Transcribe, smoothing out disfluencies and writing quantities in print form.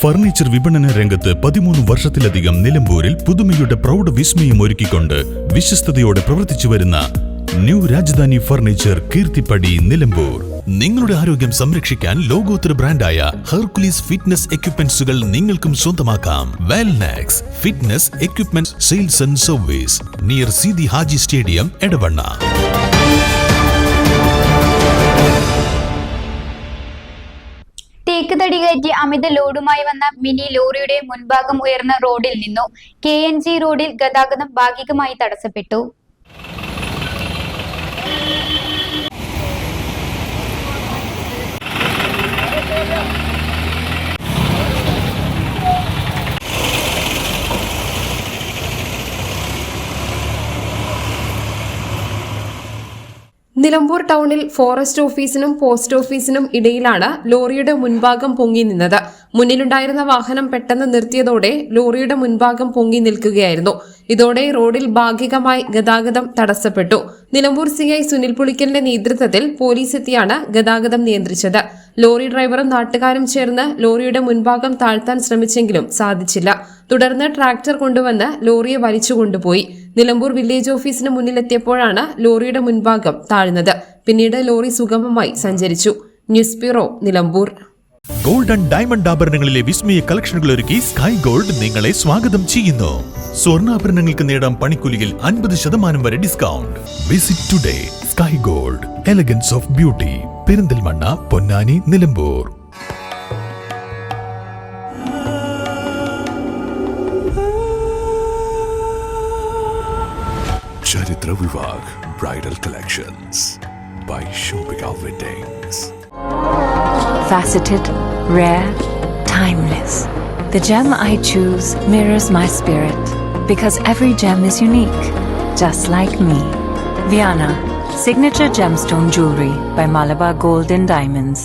Furniture വിപണന രംഗത്ത് 13 വർഷത്തിലധികം നിലമ്പൂരിൽ പുതുമയുടെ പ്രൗഢ വിസ്മയം ഒരുക്കിക്കൊണ്ട് വിശ്വസ്തയോടെ പ്രവർത്തിച്ചു വരുന്ന ന്യൂ രാജധാനി ഫർണിച്ചർ കീർത്തിപ്പടി നിലമ്പൂർ. നിങ്ങളുടെ ആരോഗ്യം സംരക്ഷിക്കാൻ ലോകോത്തര ബ്രാൻഡായ ഹെർക്കുലീസ് ഫിറ്റ്നസ് എക്യുപ്മെന്റ്സുകൾ നിങ്ങൾക്കും സ്വന്തമാക്കാം. Wellnex fitness equipment sales and service near Seethi Haji stadium, Edavanna. തേക്ക് തടി കയറ്റി അമിത ലോഡുമായി വന്ന മിനി ലോറിയുടെ മുൻഭാഗം ഉയർന്ന റോഡിൽ നിന്നു KNG റോഡിൽ ഗതാഗതം ഭാഗികമായി തടസ്സപ്പെട്ടു. നിലമ്പൂർ ടൗണിൽ ഫോറസ്റ്റ് ഓഫീസിനും പോസ്റ്റ് ഓഫീസിനും ഇടയിലാണ് ലോറിയുടെ മുൻഭാഗം പൊങ്ങി നിന്നത്. മുന്നിലുണ്ടായിരുന്ന വാഹനം പെട്ടെന്ന് നിർത്തിയതോടെ ലോറിയുടെ മുൻഭാഗം പൊങ്ങി നിൽക്കുകയായിരുന്നു. ഇതോടെ റോഡിൽ ഭാഗികമായി ഗതാഗതം തടസ്സപ്പെട്ടു. നിലമ്പൂർ CI സുനിൽ പുളിക്കലിന്റെ നേതൃത്വത്തിൽ പോലീസ് എത്തിയാണ് ഗതാഗതം നിയന്ത്രിച്ചത്. ലോറി ഡ്രൈവറും നാട്ടുകാരും ചേർന്ന് ലോറിയുടെ മുൻഭാഗം താഴ്ത്താൻ ശ്രമിച്ചെങ്കിലും സാധിച്ചില്ല. തുടർന്ന് ട്രാക്ടർ കൊണ്ടുവന്ന് ലോറിയെ വലിച്ചുകൊണ്ടുപോയി. നിലമ്പൂർ വില്ലേജ് ഓഫീസിന് മുന്നിലെത്തിയപ്പോഴാണ് ലോറിയുടെ മുൻഭാഗം താഴ്ന്നത്. പിന്നീട് ലോറി സുഗമമായി സഞ്ചരിച്ചു. News bureau, Nilambur. Gold and diamond ആഭരണങ്ങളിലെ വിസ്മയ കളക്ഷനുകൾ ഒരുക്കി സ്കൈ ഗോൾഡ് നിങ്ങളെ സ്വാഗതം ചെയ്യുന്നു. സ്വർണ്ണാഭരണങ്ങൾക്ക് നേടാം പണിക്കൂലിയിൽ 50% വരെ discount. Visit today sky gold, elegance of beauty, Perinthalmanna, Ponnani, Nilambur. ചരിത്ര വിവാഹ് bridal collections by Shobhika Weddings. Faceted, rare, timeless. The gem I choose mirrors my spirit because every gem is unique, just like me. Viana, signature gemstone jewelry by Malabar Gold and Diamonds.